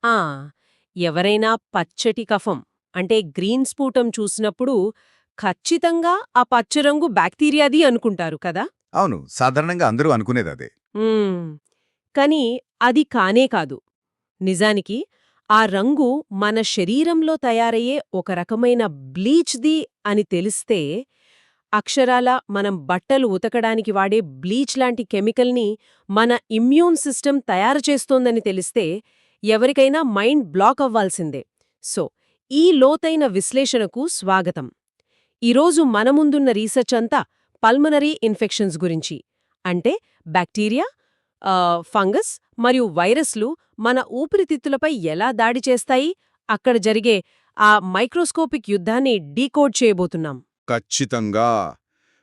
ఆ ఎవరైనా పచ్చటి కఫం అంటే గ్రీన్ స్ఫూటం చూసినప్పుడు ఖచ్చితంగా ఆ పచ్చరంగు బ్యాక్టీరియాది అనుకుంటారు కదా. అవును, సాధారణంగా అందరూ అనుకునేదదే. మ్మ్. కానీ అది కానే కాదు. నిజానికి ఆ రంగు మన శరీరంలో తయారయ్యే ఒక రకమైన బ్లీచ్ది అని తెలిస్తే, అక్షరాల మనం బట్టలు ఉతకడానికి వాడే బ్లీచ్ లాంటి కెమికల్ని మన ఇమ్యూన్ సిస్టమ్ తయారు చేస్తోందని తెలిస్తే ఎవరికైనా మైండ్ బ్లాక్ అవ్వాల్సిందే. సో, ఈ లోతైన విశ్లేషణకు స్వాగతం. ఈరోజు మన ముందున్న రీసెర్చ్ అంతా పల్మనరీ ఇన్ఫెక్షన్స్ గురించి. అంటే బ్యాక్టీరియా, ఫంగస్ మరియు వైరస్లు మన ఊపిరితిత్తులపై ఎలా దాడి చేస్తాయి, అక్కడ జరిగే ఆ మైక్రోస్కోపిక్ యుద్ధాన్ని డీకోడ్ చేయబోతున్నాం. ఖచ్చితంగా.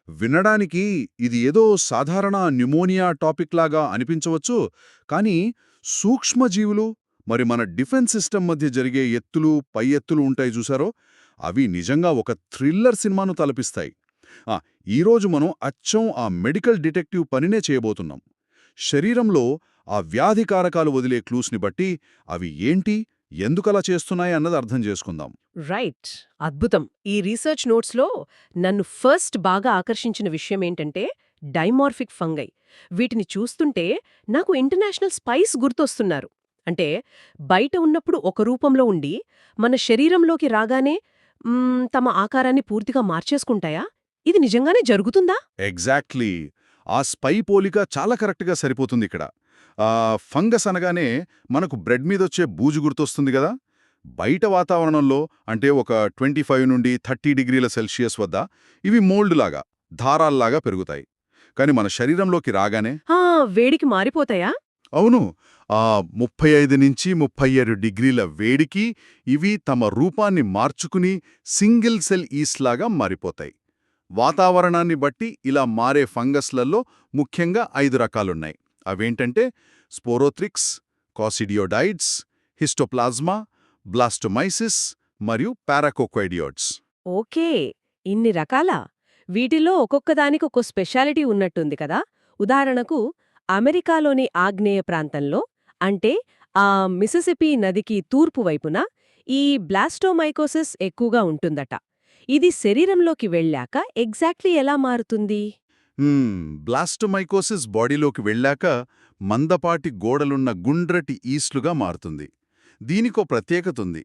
వినడానికి ఇది ఏదో సాధారణ న్యూమోనియా టాపిక్ లాగా అనిపించవచ్చు, కానీ సూక్ష్మజీవులు మరి మన డిఫెన్స్ సిస్టమ్ మధ్య జరిగే ఎత్తులు పై ఎత్తులు ఉంటాయి చూసారో, అవి నిజంగా ఒక థ్రిల్లర్ సినిమాను తలపిస్తాయి. ఆ, ఈరోజు మనం అచ్చం ఆ మెడికల్ డిటెక్టివ్ పనినే చేయబోతున్నాం. శరీరంలో ఆ వ్యాధి కారకాలు వదిలే క్లూస్ని బట్టి అవి ఏంటి, ఎందుకలా చేస్తున్నాయి అన్నది అర్థం చేసుకుందాం. రైట్, అద్భుతం. ఈ రీసెర్చ్ నోట్స్లో నన్ను ఫస్ట్ బాగా ఆకర్షించిన విషయమేంటంటే డైమార్ఫిక్ ఫంగై. వీటిని చూస్తుంటే నాకు ఇంటర్నేషనల్ స్పైస్ గుర్తొస్తున్నారు. అంటే బయట ఉన్నప్పుడు ఒక రూపంలో ఉండి మన శరీరంలోకి రాగానే తమ ఆకారాన్ని పూర్తిగా మార్చేసుకుంటాయా? ఇది నిజంగానే జరుగుతుందా? ఎగ్జాక్ట్లీ. ఆ స్పై పోలిక చాలా కరెక్ట్గా సరిపోతుంది ఇక్కడ. ఫంగస్ అనగానే మనకు బ్రెడ్ మీదొచ్చే బూజు గుర్తొస్తుంది గదా. బయట వాతావరణంలో అంటే ఒక 25 నుండి 30 డిగ్రీల సెల్సియస్ వద్ద ఇవి మోల్డ్లాగా, దారాల్లాగా పెరుగుతాయి. కాని మన శరీరంలోకి రాగానే వేడికి మారిపోతాయా? అవును, 35 నుంచి 37 డిగ్రీల వేడికి ఇవి తమ రూపాన్ని మార్చుకుని సింగిల్ సెల్ ఈస్ట్లాగా మారిపోతాయి. వాతావరణాన్ని బట్టి ఇలా మారే ఫంగస్లలో ముఖ్యంగా 5 రకాలున్నాయి. అవేంటంటే స్పోరోథ్రిక్స్, కాసిడియోడైడ్స్, హిస్టోప్లాజ్మా, బ్లాస్టోమైసిస్ మరియు పారాకోక్వైడియోడ్స్. ఓకే, ఇన్ని రకాలా? వీటిలో ఒక్కొక్కదానికి ఒక్కో స్పెషాలిటీ ఉన్నట్టుంది కదా. ఉదాహరణకు అమెరికాలోని ఆగ్నేయ ప్రాంతంలో, అంటే ఆ మిసిసిపి నదికి తూర్పు వైపున ఈ బ్లాస్టోమైకోసిస్ ఎక్కువగా ఉంటుందట. ఇది శరీరంలోకి వెళ్ళాక ఎగ్జాక్ట్లీ ఎలా మారుతుంది? బ్లాస్టోమైకోసిస్ బాడీలోకి వెళ్ళాక మందపాటి గోడలున్న గుండ్రటి ఈస్లుగా మారుతుంది. దీనికో ప్రత్యేకతుంది.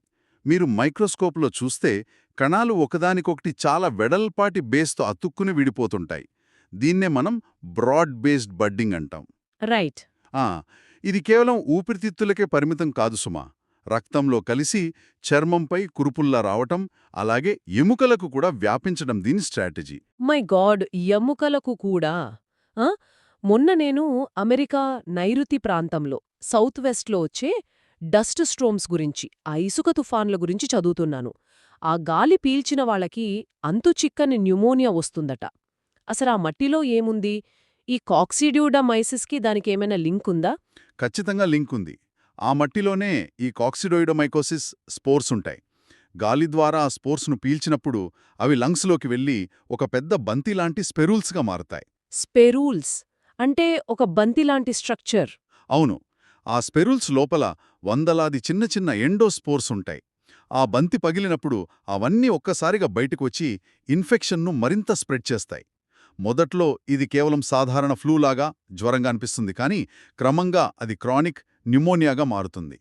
మీరు మైక్రోస్కోప్లో చూస్తే కణాలు ఒకదానికొకటి చాలా వెడల్పాటి బేస్తో అతుక్కుని విడిపోతుంటాయి. దీన్నే మనం బ్రాడ్ బేస్డ్ బడ్డింగ్ అంటాం. రైట్. ఇది కేవలం ఊపిరితిత్తులకే పరిమితం కాదు సుమా. రక్తంలో కలిసి చర్మంపై కురుపుల్లా రావటం, అలాగే ఎముకలకు కూడా వ్యాపించడం దీని స్ట్రాటజీ. మై గాడ్, ఎముకలకు కూడా! ఆ? మొన్న నేను అమెరికా నైరుతి ప్రాంతంలో సౌత్ వెస్ట్లో వచ్చే డస్ట్ స్ట్రోమ్స్ గురించి, ఆ ఇసుక తుఫాన్ల గురించి చదువుతున్నాను. ఆ గాలి పీల్చిన వాళ్ళకి అంతుచిక్కని న్యూమోనియా వస్తుందట. అసలు ఆ మట్టిలో ఏముంది? ఈ కాక్సిడ్యూడమైసిస్కి దానికేమైనా లింక్ ఉందా? ఖచ్చితంగా లింక్ ఉంది. ఆ మట్టిలోనే ఈ కాక్సిడోయిడమైకోసిస్ స్పోర్స్ ఉంటాయి. గాలి ద్వారా ఆ స్పోర్స్ను పీల్చినప్పుడు అవి లంగ్స్లోకి వెళ్ళి ఒక పెద్ద బంతిలాంటి స్పెరూల్స్గా మారతాయి. స్పెరూల్స్ అంటే ఒక బంతిలాంటి స్ట్రక్చర్. అవును, ఆ స్పెరూల్స్ లోపల వందలాది చిన్న చిన్న ఎండోస్పోర్స్ ఉంటాయి. ఆ బంతి పగిలినప్పుడు అవన్నీ ఒక్కసారిగా బయటకు వచ్చి ఇన్ఫెక్షన్ను మరింత స్ప్రెడ్ చేస్తాయి. మొదట్లో ఇది కేవలం సాధారణ ఫ్లూలాగా జ్వరంగా అనిపిస్తుంది, కానీ క్రమంగా అది క్రానిక్ న్యూమోనియాగా మారుతుంది.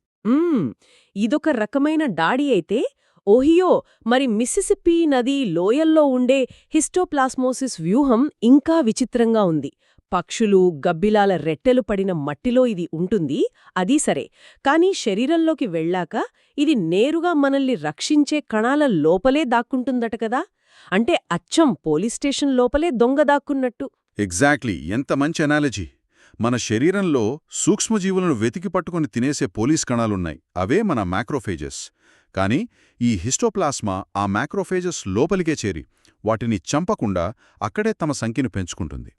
ఇదొక రకమైన డాడీ అయితే, ఓహియో మరి మిసిసిప్పి నది లోయల్లో ఉండే హిస్టోప్లాస్మోసిస్ వ్యూహం ఇంకా విచిత్రంగా ఉంది. పక్షులు, గబ్బిలాల రెట్టెలు పడిన మట్టిలో ఇది ఉంటుంది, అదీ సరే. కానీ శరీరంలోకి వెళ్ళాక ఇది నేరుగా మనల్ని రక్షించే కణాల లోపలే దాక్కుంటుందట కదా. అంటే అచ్చం పోలీస్ స్టేషన్ లోపలే దొంగ దాక్కున్నట్టు. ఎగ్జాక్ట్లీ, ఎంత మంచి అనాలజీ! మన శరీరంలో సూక్ష్మజీవులను వెతికి పట్టుకుని తినేసే పోలీస్ కణాలున్నాయి. అవే మన మ్యాక్రోఫేజెస్. కానీ ఈ హిస్టోప్లాస్మా ఆ మ్యాక్రోఫేజెస్ లోపలికే చేరి వాటిని చంపకుండా అక్కడే తమ సంఖ్యను పెంచుకుంటుంది.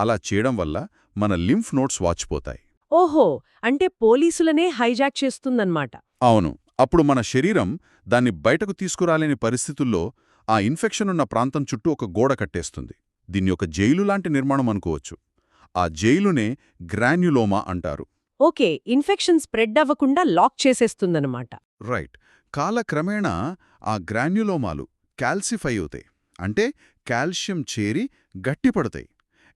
అలా చేయడం వల్ల మన లింఫ్ నోడ్స్ వాచిపోతాయి. ఓహో, అంటే పోలీసులనే హైజాక్ చేస్తుందన్నమాట. అవును, అప్పుడు మన శరీరం దాన్ని బయటకు తీసుకురాలేని పరిస్థితుల్లో ఆ ఇన్ఫెక్షన్ ఉన్న ప్రాంతం చుట్టూ ఒక గోడ కట్టేస్తుంది. దీన్ని ఒక జైలు లాంటి నిర్మాణం అనుకోవచ్చు. ఆ జైలునే గ్రాన్యులోమా అంటారు. ఓకే, ఇన్ఫెక్షన్ స్ప్రెడ్ అవ్వకుండా లాక్ చేసేస్తుందన్నమాట. రైట్. కాలక్రమేణా ఆ గ్రాన్యులోమాలు కాల్సిఫై అవుతాయి. అంటే కాల్షియం చేరి గట్టిపడతాయి.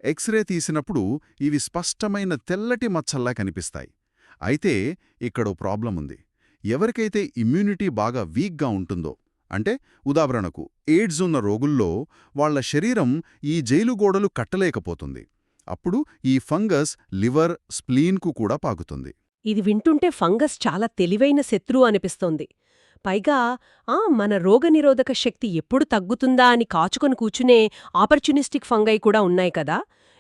ఎక్స్రే తీసినప్పుడు ఇవి స్పష్టమైన తెల్లటి మచ్చల్లా కనిపిస్తాయి. అయితే ఇక్కడో ప్రాబ్లం ఉంది. ఎవరికైతే ఇమ్యూనిటీ బాగా వీక్గా ఉంటుందో, అంటే ఉదాహరణకు ఎయిడ్స్ ఉన్న రోగుల్లో వాళ్ళ శరీరం ఈ జైలు గోడలు కట్టలేకపోతుంది. అప్పుడు ఈ ఫంగస్ లివర్, స్ప్లీన్కు కూడా పాకుతుంది. ఇది వింటుంటే ఫంగస్ చాలా తెలివైన శత్రువు అనిపిస్తోంది. పైగా మన రోగనిరోధక శక్తి ఎప్పుడు తగ్గుతుందా అని కాచుకొని కూర్చునే ఆపర్చునిస్టిక్ ఫంగై కూడా ఉన్నాయి కదా.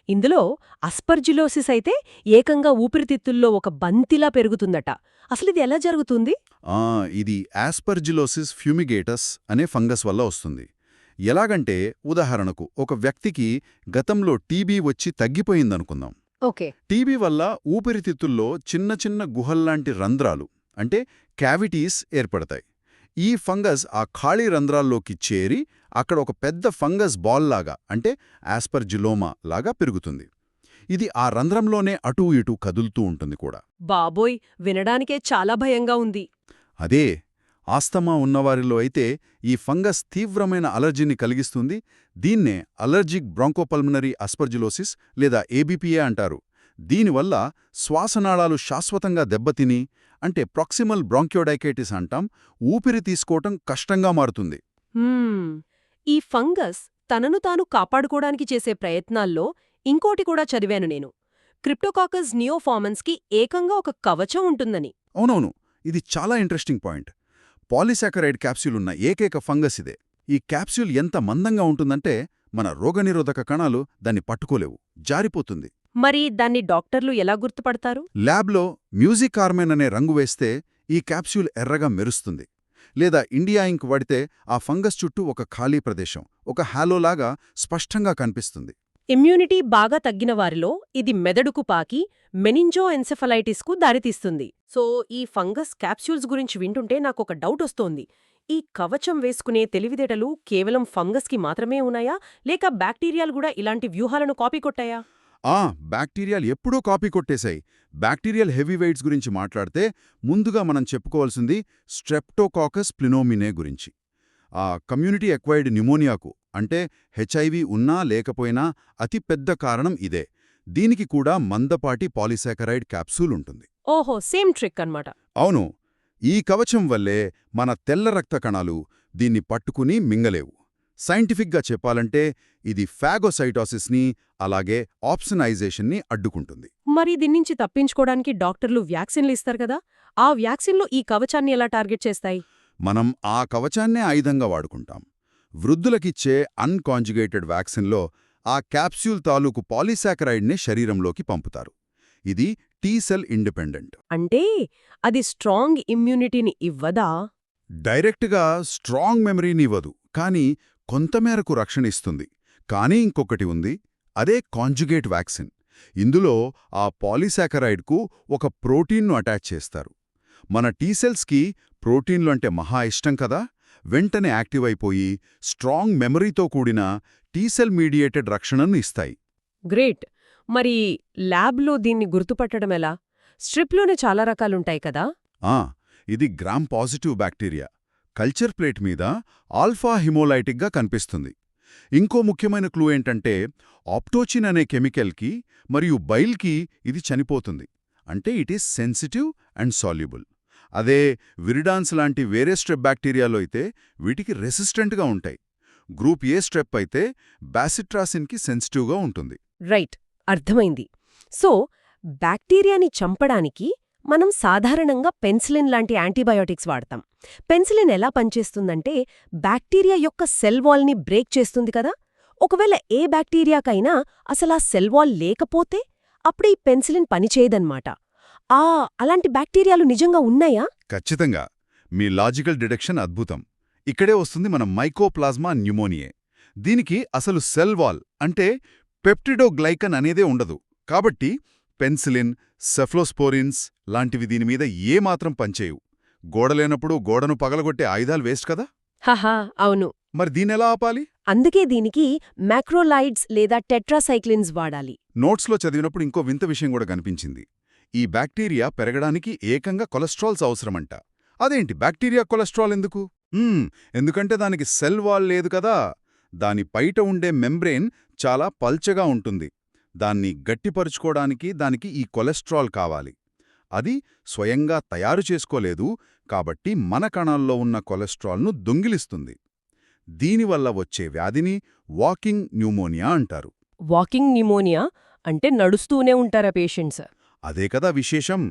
ఇందులో అస్పర్జిలోసిస్ అయితే ఏకంగా ఊపిరితిత్తుల్లో ఒక బంతిలా పెరుగుతుందట. అసలిది ఎలా జరుగుతుంది? ఇది ఆస్పర్జిలోసిస్ ఫ్యూమిగేటస్ అనే ఫంగస్ వల్ల వస్తుంది. ఎలాగంటే ఉదాహరణకు ఒక వ్యక్తికి గతంలో టీబీ వచ్చి తగ్గిపోయిందనుకుందాం. ఓకే. టీబీ వల్ల ఊపిరితిత్తుల్లో చిన్న చిన్న గుహల్లాంటి రంధ్రాలు, అంటే క్యావిటీస్ ఏర్పడతాయి. ఈ ఫంగస్ ఆ ఖాళీ రంధ్రాల్లోకి చేరి అక్కడ ఒక పెద్ద ఫంగస్ బాల్లాగా, అంటే ఆస్పర్జిలోమా లాగా పెరుగుతుంది. ఇది ఆ రంధ్రంలోనే అటూ ఇటూ కదులుతూ ఉంటుంది కూడా. బాబోయ్, వినడానికే చాలా భయంగా ఉంది. అదే ఆస్తమా ఉన్నవారిలో అయితే ఈ ఫంగస్ తీవ్రమైన అలర్జీని కలిగిస్తుంది. దీన్నే అలర్జిక్ బ్రాంకోపల్మనరీ అస్పర్జిలోసిస్ లేదా ఏబీపీఏ అంటారు. దీనివల్ల శ్వాసనాళాలు శాశ్వతంగా దెబ్బతిని, అంటే ప్రాక్సిమల్ బ్రాంక్యోడైకైటిస్ అంటాం, ఊపిరి తీసుకోవటం కష్టంగా మారుతుంది. ఈ ఫంగస్ తనను తాను కాపాడుకోవడానికి చేసే ప్రయత్నాల్లో ఇంకోటి కూడా చదివాను నేను. క్రిప్టోకాకస్ నియోఫార్మన్స్కి ఏకంగా ఒక కవచం ఉంటుందని. అవునవును, ఇది చాలా ఇంట్రెస్టింగ్ పాయింట్. పాలిసాకరైడ్ క్యాప్సూల్ ఉన్న ఏకైక ఫంగస్ ఇదే. ఈ క్యాప్సూల్ ఎంత మందంగా ఉంటుందంటే మన రోగనిరోధక కణాలు దాన్ని పట్టుకోలేవు, జారిపోతుంది. మరి దాన్ని డాక్టర్లు ఎలా గుర్తుపడతారు? ల్యాబ్లో మ్యూజిక్ కార్మెన్ అనే రంగు వేస్తే ఈ క్యాప్సూల్ ఎర్రగా మెరుస్తుంది. లేదా ఇండియా ఇంక్ వాడితే ఆ ఫంగస్ చుట్టూ ఒక ఖాళీ ప్రదేశం, ఒక హాలోలాగా స్పష్టంగా కనిపిస్తుంది. ఇమ్యూనిటీ బాగా తగ్గిన వారిలో ఇది మెదడుకు పాకి మెనింజో ఎన్సెఫలైటిస్కు దారితీస్తుంది. సో ఈ ఫంగస్ క్యాప్సూల్స్ గురించి వింటుంటే నాకొక డౌట్ వస్తోంది. ఈ కవచం వేసుకునే తెలివితేటలు కేవలం ఫంగస్కి మాత్రమే ఉన్నాయా, లేక బ్యాక్టీరియాలు కూడా ఇలాంటి వ్యూహాలను కాపీ కొట్టాయా? బ్యాక్టీరియాలు ఎప్పుడూ కాపీ కొట్టేశాయి. బ్యాక్టీరియల్ హెవీవెయిట్స్ గురించి మాట్లాడితే ముందుగా మనం చెప్పుకోవాల్సింది స్ట్రెప్టోకాకస్ ప్లినోమినే గురించి. కమ్యూనిటీ ఎక్వైర్డ్ న్యూమోనియాకు, అంటే హెచ్ఐవి ఉన్నా లేకపోయినా అతి పెద్ద కారణం ఇదే. దీనికి కూడా మందపాటి పాలిసాకరైడ్ క్యాప్సూల్ ఉంటుంది. ఓహో, సేమ్ ట్రిక్ అన్నమాట. అవును, ఈ కవచం వల్లే మన తెల్ల రక్త కణాలు దీన్ని పట్టుకుని మింగలేవు. సైంటిఫిక్గా చెప్పాలంటే ఇది ఫాగోసైటోసిస్ని, అలాగే ఆప్సనైజేషన్ని అడ్డుకుంటుంది. మరి దీన్నించి తప్పించుకోవడానికి డాక్టర్లు వ్యాక్సిన్లు ఇస్తారు కదా, ఆ వ్యాక్సిన్లు ఈ కవచాన్ని ఎలా టార్గెట్ చేస్తాయి? మనం ఆ కవచాన్నే ఆయుధంగా వాడుకుంటాం. వృద్ధులకిచ్చే అన్కాంజుగేటెడ్ వ్యాక్సిన్లో ఆ క్యాప్సూల్ తాలూకు పాలిసాకరైడ్నే శరీరంలోకి పంపుతారు. ఇది టీ-సెల్ ఇండిపెండెంట్. అంటే అది స్ట్రాంగ్ ఇమ్యూనిటీని ఇవ్వదా? డైరెక్ట్గా స్ట్రాంగ్ మెమరీనివ్వదు, కానీ కొంతమేరకు రక్షణ ఇస్తుంది. కానీ ఇంకొకటి ఉంది, అదే కాంజుగేట్ వ్యాక్సిన్. ఇందులో ఆ పాలిసాకరైడ్కు ఒక ప్రోటీన్ను అటాచ్ చేస్తారు. మన టీసెల్స్కి ప్రోటీన్లు అంటే మహా ఇష్టం కదా. వెంటనే యాక్టివ్ అయిపోయి స్ట్రాంగ్ మెమరీతో కూడిన టీసెల్ మీడియేటెడ్ రక్షణను ఇస్తాయి. గ్రేట్. మరి ల్యాబ్లో దీన్ని గుర్తుపట్టడం ఎలా? స్ట్రిప్లోనే చాలా రకాలుంటాయి కదా. ఇది gram positive bacteria. Culture plate మీద ఆల్ఫా హిమోలైటిక్గా కనిపిస్తుంది. ఇంకో ముఖ్యమైన క్లూ ఏంటంటే ఆప్టోచిన్ అనే కెమికల్కి మరియు బైల్కి ఇది చనిపోతుంది. అంటే it is sensitive and soluble. అదే విరిడాన్స్ లాంటి వేరే స్ట్రెప్ బ్యాక్టీరియాలో అయితే వీటికి రెసిస్టెంట్గా ఉంటాయి. గ్రూప్ ఏ స్ట్రెప్ అయితే బాసిట్రాసిన్కి సెన్సిటివ్గా ఉంటుంది. రైట్, అర్థమైంది. సో బ్యాక్టీరియాని చంపడానికి మనం సాధారణంగా పెన్సిలిన్ లాంటి యాంటీబయోటిక్స్ వాడతాం. పెన్సిలిన్ ఎలా పనిచేస్తుందంటే బ్యాక్టీరియా యొక్క సెల్ వాల్ని బ్రేక్ చేస్తుంది కదా. ఒకవేళ ఏ బ్యాక్టీరియాకైనా అసలా సెల్ వాల్ లేకపోతే అప్పుడు ఈ పెన్సిలిన్ పనిచేయదన్నమాట. అలాంటి బ్యాక్టీరియాలు నిజంగా ఉన్నాయా? ఖచ్చితంగా. మీ లాజికల్ డిడక్షన్ అద్భుతం. ఇక్కడే వస్తుంది మన మైకోప్లాజ్మా న్యూమోనియే. దీనికి అసలు సెల్ వాల్ అంటే పెప్టిడోగ్లైకన్ అనేదే ఉండదు. కాబట్టి పెన్సిలిన్, సెఫ్లోస్పోరిన్స్ లాంటివి దీనిమీద ఏమాత్రం పనిచేయవు. గోడలేనప్పుడు గోడను పగలగొట్టే ఆయుధాలు వేస్ట్ కదా. హహా, అవును. మరి దీనెలా ఆపాలి? అందుకే దీనికి మ్యాక్రోలైడ్స్ లేదా టెట్రాసైక్లిన్స్ వాడాలి. నోట్స్లో చదివినప్పుడు ఇంకో వింత విషయం కూడా కనిపించింది. ఈ బ్యాక్టీరియా పెరగడానికి ఏకంగా కొలెస్ట్రాల్స్ అవసరమంట. అదేంటి బ్యాక్టీరియా కొలెస్ట్రాల్ ఎందుకు? ఎందుకంటే దానికి సెల్ వాల్ లేదు కదా. దాని బయట ఉండే మెంబ్రేన్ చాలా పల్చగా ఉంటుంది. దాన్ని గట్టిపరుచుకోవడానికి దానికి ఈ కొలెస్ట్రాల్ కావాలి. అది స్వయంగా తయారు చేసుకోలేదు, కాబట్టి మన కణాల్లో ఉన్న కొలెస్ట్రాల్ను దొంగిలిస్తుంది. దీనివల్ల వచ్చే వ్యాధిని వాకింగ్ న్యూమోనియా అంటారు. వాకింగ్ న్యూమోనియా అంటే నడుస్తూనే ఉంటారా పేషెంట్స్? అదే కదా విశేషం.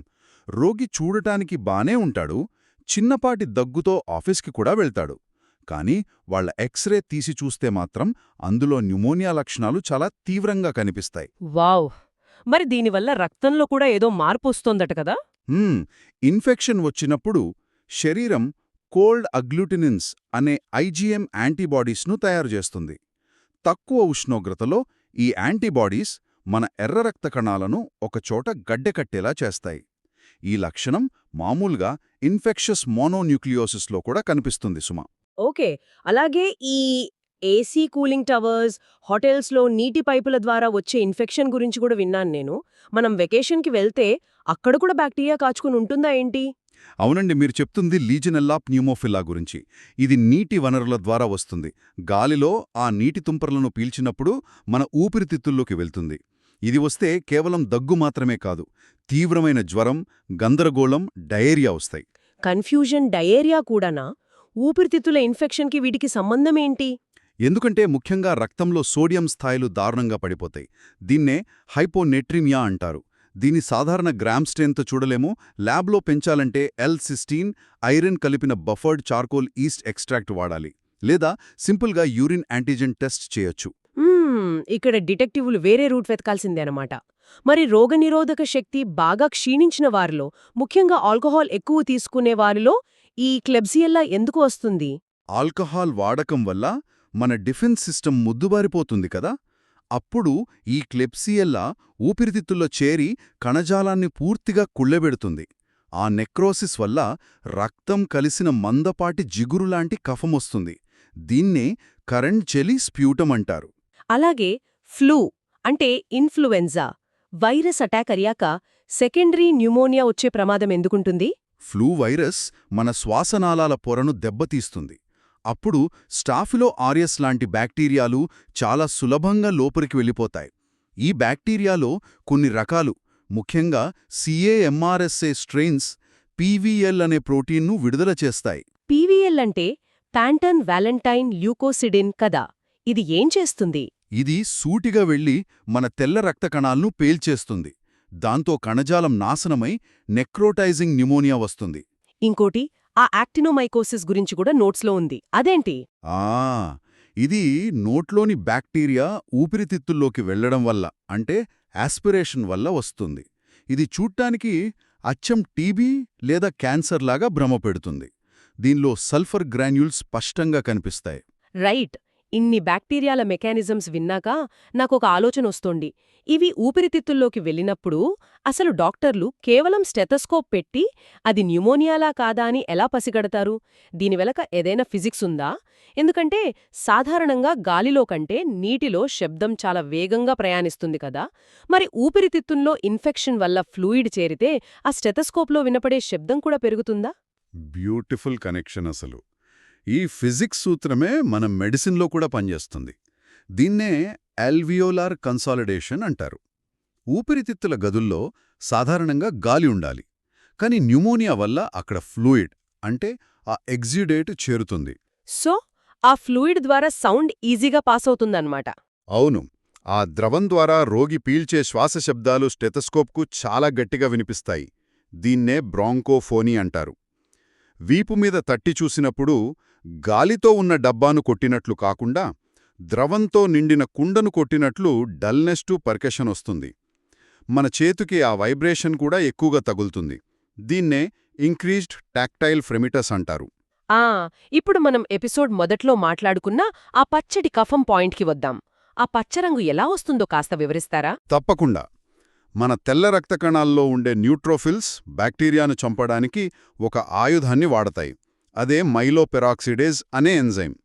రోగి చూడటానికి బానే ఉంటాడు, చిన్నపాటి దగ్గుతో ఆఫీస్కి కూడా వెళ్తాడు. కానీ వాళ్ళ ఎక్స్రే తీసి చూస్తే మాత్రం అందులో న్యూమోనియా లక్షణాలు చాలా తీవ్రంగా కనిపిస్తాయి. వావ్! మరి దీనివల్ల రక్తంలో కూడా ఏదో మార్పు వస్తోందట కదా? ఇన్ఫెక్షన్ వచ్చినప్పుడు శరీరం కోల్డ్ అగ్లూటినిన్స్ అనే ఐజీఎం యాంటీబాడీస్ను తయారు చేస్తుంది. తక్కువ ఉష్ణోగ్రతలో ఈ యాంటీబాడీస్ మన ఎర్ర రక్త కణాలను ఒకచోట గడ్డెకట్టేలా చేస్తాయి. ఈ లక్షణం మామూలుగా ఇన్ఫెక్షస్ మోనోన్యూక్లియోసిస్లో కూడా కనిపిస్తుంది సుమా. ఓకే. అలాగే ఈ ఏసీ కూలింగ్ టవర్స్, హోటల్స్లో నీటి పైపుల ద్వారా వచ్చే ఇన్ఫెక్షన్ గురించి కూడా విన్నాను నేను. మనం వెకేషన్కి వెళ్తే అక్కడ కూడా బ్యాక్టీరియా కాచుకుని ఉంటుందా ఏంటి? అవునండి, మీరు చెప్తుంది లీజనెల్లా ప్న్యూమోఫిలా గురించి. ఇది నీటి వనరుల ద్వారా వస్తుంది. గాలిలో ఆ నీటి తుంపర్లను పీల్చినప్పుడు మన ఊపిరితిత్తుల్లోకి వెళ్తుంది. ఇది వస్తే కేవలం దగ్గు మాత్రమే కాదు, తీవ్రమైన జ్వరం, గందరగోళం, డయేరియా వస్తాయి. కన్ఫ్యూజన్, డయేరియా కూడానా? ఊపిరితిత్తుల ఇన్ఫెక్షన్కి వీటికి సంబంధమేంటి? ఎందుకంటే ముఖ్యంగా రక్తంలో సోడియం స్థాయిలు దారుణంగా పడిపోతాయి. దీన్నే హైపోనెట్రిమియా అంటారు. దీని సాధారణ గ్రామ్ స్ట్రెంత్ చూడలేమో. ల్యాబ్లో పెంచాలంటే L-సిస్టీన్, ఐరన్ కలిపిన బఫర్డ్ చార్కోల్ ఈస్ట్ ఎక్స్ట్రాక్ట్ వాడాలి, లేదా సింపుల్గా యూరిన్ యాంటీజెన్ టెస్ట్ చేయొచ్చు. ఇక్కడ డిటెక్టివ్లు వేరే రూట్ వెతకాల్సిందే అనమాట. మరి రోగనిరోధక శక్తి బాగా క్షీణించిన వారిలో, ముఖ్యంగా ఆల్కహాల్ ఎక్కువ తీసుకునే వారిలో ఈ క్లెబ్సియల్లా ఎందుకు వస్తుంది? ఆల్కహాల్ వాడకం వల్ల మన డిఫెన్స్ సిస్టమ్ ముద్దుబారిపోతుంది కదా. అప్పుడు ఈ క్లెబ్సియల్లా ఊపిరితిత్తుల్లో చేరి కణజాలాన్ని పూర్తిగా కుళ్ళబెడుతుంది. ఆ నెక్రోసిస్ వల్ల రక్తం కలిసిన మందపాటి జిగురులాంటి కఫమొస్తుంది. దీన్నే కరెంట్ చెలి స్ప్యూటం అంటారు. అలాగే ఫ్లూ అంటే ఇన్ఫ్లుయెంజా వైరస్ అటాక్ అయ్యాక సెకండరీ న్యూమోనియా వచ్చే ప్రమాదం ఎందుకుంటుంది? ఫ్లూ వైరస్ మన శ్వాసనాళాల పొరను దెబ్బతీస్తుంది. అప్పుడు స్టాఫిలో ఆరియస్ లాంటి బ్యాక్టీరియాలు చాలా సులభంగా లోపలికి వెళ్ళిపోతాయి. ఈ బ్యాక్టీరియాలో కొన్ని రకాలు, ముఖ్యంగా CA-MRSA స్ట్రెయిన్స్ పీవీఎల్ అనే ప్రోటీన్ను విడుదల చేస్తాయి. పీవీఎల్ అంటే ప్యాంటన్ వాలెంటైన్ ల్యూకోసిడిన్ కదా. ఇది ఏం చేస్తుంది? ఇది సూటిగా వెళ్లి మన తెల్ల రక్త కణాలను పేల్చేస్తుంది. దాంతో కణజాలం నాశనమై నెక్రోటైజింగ్ న్యూమోనియా వస్తుంది. ఇంకోటి ఆ యాక్టినోమైకోసిస్ గురించి కూడా నోట్స్లో ఉంది. అదేంటి? ఇది నోట్లోని బ్యాక్టీరియా ఊపిరితిత్తుల్లోకి వెళ్లడం వల్ల, అంటే యాస్పిరేషన్ వల్ల వస్తుంది. ఇది చూడ్డానికి అచ్చం టీబీ లేదా క్యాన్సర్లాగా భ్రమపెడుతుంది. దీనిలో సల్ఫర్ గ్రాన్యూల్స్ స్పష్టంగా కనిపిస్తాయి. రైట్. ఇన్ని బ్యాక్టీరియాల మెకానిజమ్స్ విన్నాక నాకొక ఆలోచనొస్తోంది. ఇవి ఊపిరితిత్తుల్లోకి వెళ్ళినప్పుడు అసలు డాక్టర్లు కేవలం స్టెథోస్కోప్ పెట్టి అది న్యూమోనియాలా కాదా అని ఎలా పసిగడతారు? దీని వెనక ఏదైనా ఫిజిక్స్ ఉందా? ఎందుకంటే సాధారణంగా గాలిలో కంటే నీటిలో శబ్దం చాలా వేగంగా ప్రయాణిస్తుంది కదా. మరి ఊపిరితిత్తుల్లో ఇన్ఫెక్షన్ వల్ల ఫ్లూయిడ్ చేరితే ఆ స్టెథోస్కోప్లో వినపడే శబ్దం కూడా పెరుగుతుందా? బ్యూటిఫుల్ కనెక్షన్ అసలు. ఈ ఫిజిక్స్ సూత్రమే మన మెడిసిన్లో కూడా పనిచేస్తుంది. దీన్నే అల్వియోలార్ కన్సాలిడేషన్ అంటారు. ఊపిరితిత్తుల గదుల్లో సాధారణంగా గాలి ఉండాలి, కానీ న్యూమోనియా వల్ల అక్కడ ఫ్లూయిడ్ అంటే ఆ ఎగ్జిడేట్ చేరుతుంది. సో ఆ ఫ్లూయిడ్ ద్వారా సౌండ్ ఈజీగా పాస్ అవుతుందన్నమాట. అవును, ఆ ద్రవం ద్వారా రోగి పీల్చే శ్వాస శబ్దాలు స్టెథోస్కోప్కు చాలా గట్టిగా వినిపిస్తాయి. దీన్నే బ్రాంకోఫోనీ అంటారు. వీపు మీద తట్టి చూసినప్పుడు గాలితో ఉన్న డబ్బాను కొట్టినట్లు కాకుండా ద్రవంతో నిండిన కుండను కొట్టినట్లు డల్నెస్ టు పర్కషన్ వస్తుంది. మన చేతికి ఆ వైబ్రేషన్ కూడా ఎక్కువగా తగులుతుంది. దీన్నే ఇంక్రీజ్డ్ టాక్టైల్ ఫ్రెమిటస్ అంటారు. ఇప్పుడు మనం ఎపిసోడ్ మొదట్లో మాట్లాడుకున్న ఆ పచ్చటి కఫం పాయింట్కి వద్దాం. ఆ పచ్చరంగు ఎలా వస్తుందో కాస్త వివరిస్తారా? తప్పకుండా. మన తెల్ల రక్త కణాల్లో ఉండే న్యూట్రోఫిల్స్ బ్యాక్టీరియాను చంపడానికి ఒక ఆయుధాన్ని వాడతాయి. అదే మైలోపెరాక్సిడేజ్ అనే ఎంజైమ్.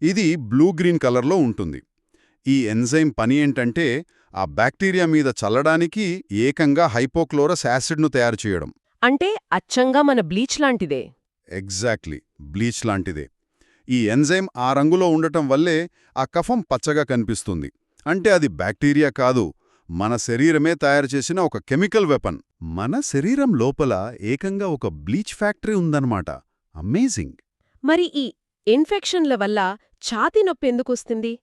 ఇది బ్లూ గ్రీన్ కలర్లో ఉంటుంది. ఈ ఎంజైమ్ పని ఏంటంటే ఆ బ్యాక్టీరియా మీద చల్లడానికి ఏకంగా హైపోక్లోరస్ యాసిడ్ను తయారు చేయడం. అంటే అచ్చంగా మన బ్లీచ్ లాంటిదే. ఎగ్జాక్ట్లీ, బ్లీచ్ లాంటిదే. ఈ ఎంజైమ్ ఆ రంగులో ఉండటం వల్లే ఆ కఫం పచ్చగా కనిపిస్తుంది. అంటే అది బ్యాక్టీరియా కాదు, మన శరీరమే తయారు చేసిన ఒక కెమికల్ వెపన్. మన శరీరం లోపల ఏకంగా ఒక బ్లీచ్ ఫ్యాక్టరీ ఉందన్నమాట. అమేజింగ్. మరి ఈ ఇన్ఫెక్షన్ల వల్ల ఛాతీ నొప్పి ఎందుకొస్తుంది?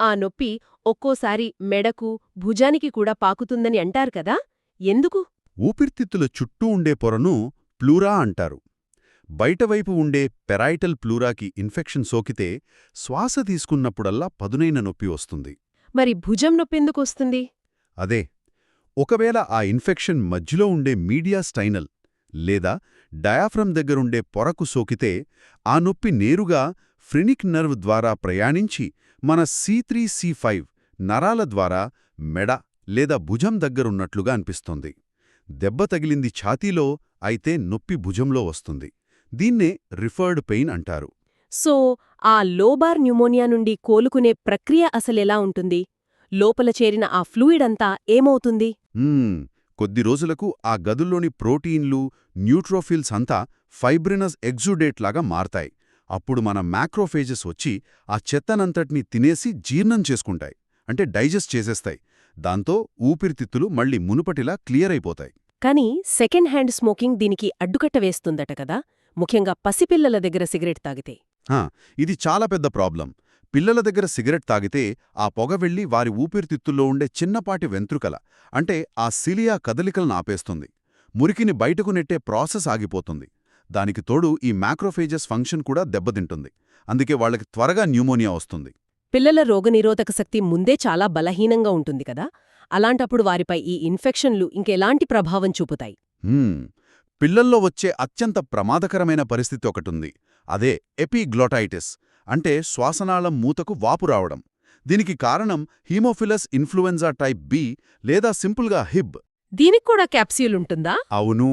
ఆ నొప్పి ఒక్కోసారి మెడకు, భుజానికి కూడా పాకుతుందని అంటారు కదా, ఎందుకు? ఊపిరితిత్తుల చుట్టూ ఉండే పొరను ప్లూరా అంటారు. బయటవైపు ఉండే పెరాయిటల్ ప్లూరాకి ఇన్ఫెక్షన్ సోకితే శ్వాస తీసుకున్నప్పుడల్లా పదునైన నొప్పి వస్తుంది. మరి భుజం నొప్పెందుకొస్తుంది? అదే, ఒకవేళ ఆ ఇన్ఫెక్షన్ మధ్యలో ఉండే మీడియాస్టైనల్ లేదా డయాఫ్రమ్ దగ్గరుండే పొరకు సోకితే ఆ నొప్పి నేరుగా ఫ్రెనిక్ నర్వ్ ద్వారా ప్రయాణించి మన C3, C5 నరాల ద్వారా మెడ లేదా భుజం దగ్గరున్నట్లుగా అనిపిస్తుంది. దెబ్బ తగిలింది ఛాతీలో అయితే నొప్పి భుజంలో వస్తుంది. దీన్నే రిఫర్డ్ పెయిన్ అంటారు. సో ఆ లోబార్ న్యూమోనియా నుండి కోలుకునే ప్రక్రియ అసలెలా ఉంటుంది? లోపల చేరిన ఆ ఫ్లూయిడ్ అంతా ఏమవుతుంది? కొద్ది రోజులకు ఆ గదుల్లోని ప్రోటీన్లు, న్యూట్రోఫిల్స్ అంతా ఫైబ్రినస్ ఎగ్జుడేట్ లాగా మారతాయి. అప్పుడు మన మ్యాక్రోఫేజెస్ వచ్చి ఆ చెత్తనంతటినీ తినేసి జీర్ణం చేసుకుంటాయి, అంటే డైజెస్ట్ చేసేస్తాయి. దాంతో ఊపిరితిత్తులు మళ్ళీ మునుపటిలా క్లియర్ అయిపోతాయి. కానీ సెకండ్ హ్యాండ్ స్మోకింగ్ దీనికి అడ్డుకట్ట వేస్తుందట కదా, ముఖ్యంగా పసిపిల్లల దగ్గర సిగరెట్ తాగితే. ఇది చాలా పెద్ద ప్రాబ్లం. పిల్లల దగ్గర సిగరెట్ తాగితే ఆ పొగ వెళ్లి వారి ఊపిరితిత్తుల్లో ఉండే చిన్నపాటి వెంట్రుకల, అంటే ఆ సిలియా కదలికలను ఆపేస్తుంది. మురికిని బయటకు నెట్టే ప్రాసెస్ ఆగిపోతుంది. దానికి తోడు ఈ మ్యాక్రోఫేజెస్ ఫంక్షన్ కూడా దెబ్బతింటుంది. అందుకే వాళ్లకి త్వరగా న్యూమోనియా వస్తుంది. పిల్లల రోగనిరోధక శక్తి ముందే చాలా బలహీనంగా ఉంటుంది కదా, అలాంటప్పుడు వారిపై ఈ ఇన్ఫెక్షన్లు ఇంకెలాంటి ప్రభావం చూపుతాయి? పిల్లల్లో వచ్చే అత్యంత ప్రమాదకరమైన పరిస్థితి ఒకటుంది. అదే ఎపిగ్లోటైటిస్, అంటే శ్వాసనాళం మూతకు వాపు రావడం. దీనికి కారణం హీమోఫిలస్ ఇన్ఫ్లుయెంజా టైప్ బి లేదా సింపుల్గా హిబ్. దీనికి కూడా క్యాప్స్యూలుంటుందా? అవును.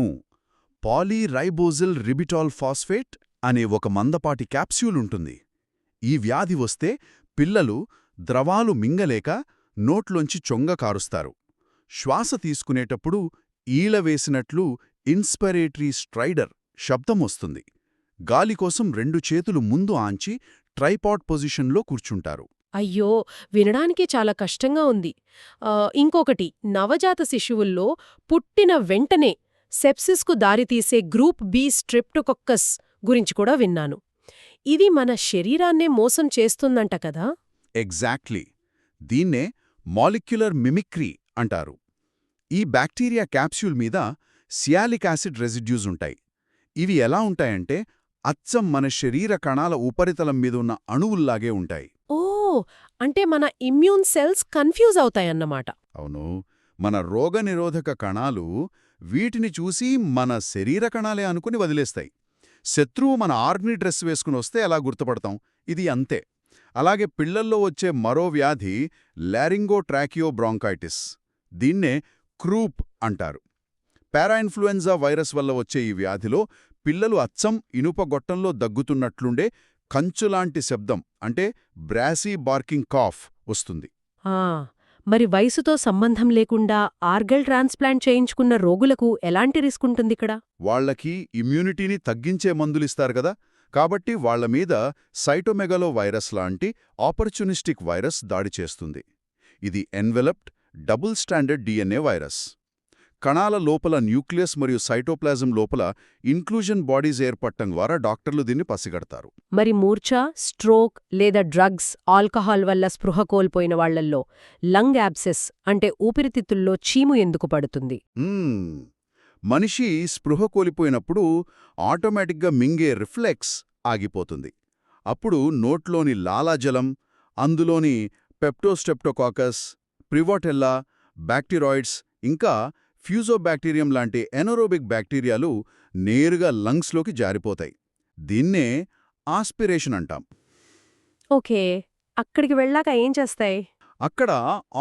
పాలీరైబోజిల్ రిబిటాల్ ఫాస్ఫేట్ అనే ఒక మందపాటి క్యాప్స్యూలుంటుంది. ఈ వ్యాధి వస్తే పిల్లలు ద్రవాలు మింగలేక నోట్లోంచి చొంగ కారుస్తారు. శ్వాస తీసుకునేటప్పుడు ఈలవేసినట్లు ఇన్స్పిరేటరీ స్ట్రైడర్ శబ్దం వస్తుంది. గాలికోసం 2 చేతులు ముందు ఆంచి ట్రైపాడ్ పొజిషన్లో కూర్చుంటారు. అయ్యో, వినడానికి చాలా కష్టంగా ఉంది. ఇంకొకటి, నవజాత శిశువుల్లో పుట్టిన వెంటనే సెప్సిస్కు దారితీసే గ్రూప్ బి స్ట్రెప్టోకొక్కస్ గురించి కూడా విన్నాను. ఇది మన శరీరాన్నే మోసం చేస్తుందంట కదా? ఎగ్జాక్ట్లీ. దీన్నే మాలిక్యులర్ మిమిక్రీ అంటారు. ఈ బ్యాక్టీరియా క్యాప్స్యూల్ మీద సియాలిక్ యాసిడ్ రెసిడ్యూస్ ఉంటాయి. ఇవి ఎలా ఉంటాయంటే అచ్చం మన శరీర కణాల ఉపరితలం మీద ఉన్న అణువుల్లాగే ఉంటాయి. ఓ, అంటే మన ఇమ్యూన్ సెల్స్ కన్ఫ్యూజ్ అవుతాయన్నమాట. అవును. మన రోగనిరోధక కణాలు వీటిని చూసి మన శరీర కణాలే అనుకుని వదిలేస్తాయి. శత్రువు మన ఆర్మీ డ్రెస్ వేసుకుని వస్తే ఎలా గుర్తుపడతాం? ఇది అంతే. అలాగే పిల్లల్లో వచ్చే మరో వ్యాధి లారింగోట్రాకియోబ్రాంకైటిస్. దీన్నే క్రూప్ అంటారు. పారాఇన్ఫ్లుయెంజా వైరస్ వల్ల వచ్చే ఈ వ్యాధిలో పిల్లలు అచ్చం ఇనుప గొట్టంలో దగ్గుతున్నట్లుండే కంచులాంటి శబ్దం, అంటే బ్రాసీ బార్కింగ్ కాఫ్ వస్తుంది. మరి వయసుతో సంబంధం లేకుండా ఆర్గల్ ట్రాన్స్ప్లాంట్ చేయించుకున్న రోగులకు ఎలాంటి రిస్క్ ఉంటుందిక్కడ? వాళ్లకి ఇమ్యూనిటీని తగ్గించే మందులిస్తారు కదా, కాబట్టి వాళ్ల మీద సైటోమెగలో వైరస్ లాంటి ఆపర్చునిస్టిక్ వైరస్ దాడి చేస్తుంది. ఇది ఎన్వెలప్డ్ డబుల్ స్టాండర్డ్ DNA వైరస్. కణాల లోపల న్యూక్లియస్ మరియు సైటోప్లాజం లోపల ఇన్క్లూజన్ బాడీస్ ఏర్పడటం ద్వారా డాక్టర్లు దీన్ని పసిగడతారు. మరి మూర్ఛ, స్ట్రోక్ లేదా డ్రగ్స్, ఆల్కహాల్ వల్ల స్పృహ కోల్పోయిన వాళ్లల్లో లంగ్ యాబ్సెస్, అంటే ఊపిరితిత్తుల్లో చీము ఎందుకు పడుతుంది? మనిషి స్పృహ కోల్పోయినప్పుడు ఆటోమేటిక్గా మింగే రిఫ్లెక్స్ ఆగిపోతుంది. అప్పుడు నోట్లోని లాలాజలం, అందులోని పెప్టోస్ట్రెప్టోకాకస్, ప్రివోటెల్లా, బ్యాక్టీరాయిడ్స్ ఇంకా ఫ్యూజోబాక్టీరియం లాంటి ఎనరోబిక్ బ్యాక్టీరియాలు నేరుగా లంగ్స్లోకి జారిపోతాయి. దీన్నే ఆస్పిరేషన్ అంటాం. ఓకే, అక్కడికి వెళ్ళాక ఏం చేస్తాయి? అక్కడ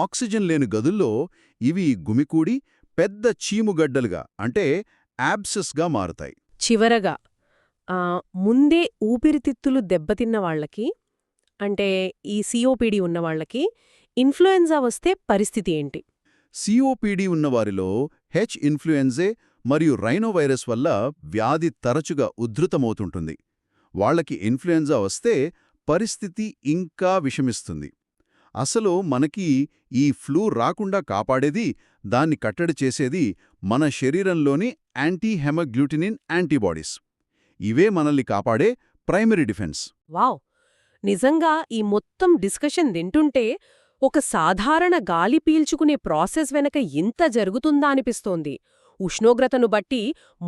ఆక్సిజన్ లేని గదుల్లో ఇవి గుమికూడి పెద్ద చీముగడ్డలుగా, అంటే యాబ్సెస్గా మారుతాయి. చివరగా, ముందే ఊపిరితిత్తులు దెబ్బతిన్న వాళ్లకి, అంటే ఈ COPD ఉన్నవాళ్లకి ఇన్ఫ్లుయెంజా వస్తే పరిస్థితి ఏంటి? సిఓపిడి ఉన్నవారిలో హెచ్ ఇన్ఫ్లుయెన్జే మరియు రైనోవైరస్ వల్ల వ్యాధి తరచుగా ఉధృతమవుతుంటుంది. వాళ్లకి ఇన్ఫ్లుయెంజా వస్తే పరిస్థితి ఇంకా విషమిస్తుంది. అసలు మనకి ఈ ఫ్లూ రాకుండా కాపాడేది, దాన్ని కట్టడి చేసేది మన శరీరంలోని యాంటీహెమగ్లూటినిన్ యాంటీబాడీస్. ఇవే మనల్ని కాపాడే ప్రైమరీ డిఫెన్స్. వావ్! నిజంగా ఈ మొత్తం డిస్కషన్ వింటుంటే ఒక సాధారణ గాలి పీల్చుకునే ప్రాసెస్ వెనక ఇంత జరుగుతుందా అనిపిస్తోంది. ఉష్ణోగ్రతను బట్టి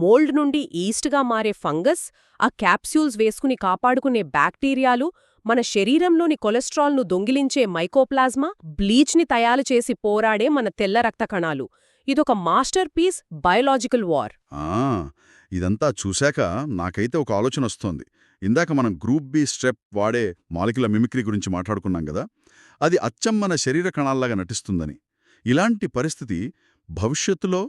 మోల్డ్ నుండి ఈస్ట్గా మారే ఫంగస్, ఆ క్యాప్స్యూల్స్ వేసుకుని కాపాడుకునే బ్యాక్టీరియాలు, మన శరీరంలోని కొలెస్ట్రాల్ను దొంగిలించే మైకోప్లాజ్మా, బ్లీచ్ని తయారు చేసి పోరాడే మన తెల్ల రక్త కణాలు. ఇదొక మాస్టర్ పీస్ బయోలాజికల్ వార్. ఇదంతా చూశాక నాకైతే ఒక ఆలోచన వస్తోంది. ఇందాక మనం గ్రూప్ బి స్ట్రెప్ వాడే మాలిక్యులర్ మిమిక్రీ గురించి మాట్లాడుకున్నాం కదా, అది అచ్చం మన శరీర కణాల్లాగా నటిస్తుందని. ఇలాంటి పరిస్థితి భవిష్యత్తులో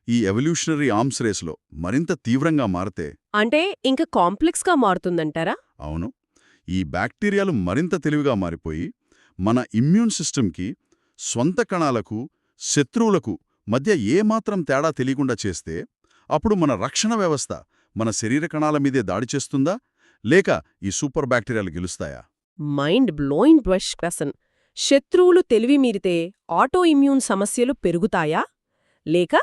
ఈ ఎవల్యూషనరీ ఆర్మ్స్ రేస్లో మరింత తీవ్రంగా మారితే అంటే ఇంక కాంప్లెక్స్గా మారుతుందంటారా? అవును, ఈ బ్యాక్టీరియాలు మరింత తెలివిగా మారిపోయి మన ఇమ్యూన్ సిస్టమ్కి, స్వంత కణాలకు, శత్రువులకు మధ్య ఏమాత్రం తేడా తెలియకుండా చేస్తే అప్పుడు మన రక్షణ వ్యవస్థ మన శరీర కణాల మీదే దాడి చేస్తుందా, లేక ఈ సూపర్ బ్యాక్టీరియాలు గెలుస్తాయా? Mind blowing question. శత్రువులు తెలివి మీరితే ఆటో ఇమ్యూన్ సమస్యలు పెరుగుతాయా, లేక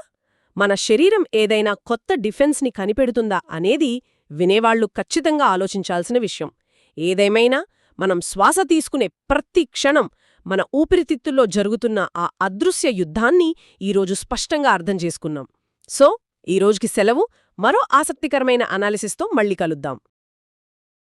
మన శరీరం ఏదైనా కొత్త డిఫెన్స్ని కనిపెడుతుందా అనేది వినేవాళ్లు ఖచ్చితంగా ఆలోచించాల్సిన విషయం. ఏదేమైనా మనం శ్వాస తీసుకునే ప్రతి క్షణం మన ఊపిరితిత్తుల్లో జరుగుతున్న ఆ అదృశ్య యుద్ధాన్ని ఈరోజు స్పష్టంగా అర్థం చేసుకున్నాం. సో ఈరోజుకి సెలవు. మరో ఆసక్తికరమైన అనాలిసిస్తో మళ్ళీ కలుద్దాం.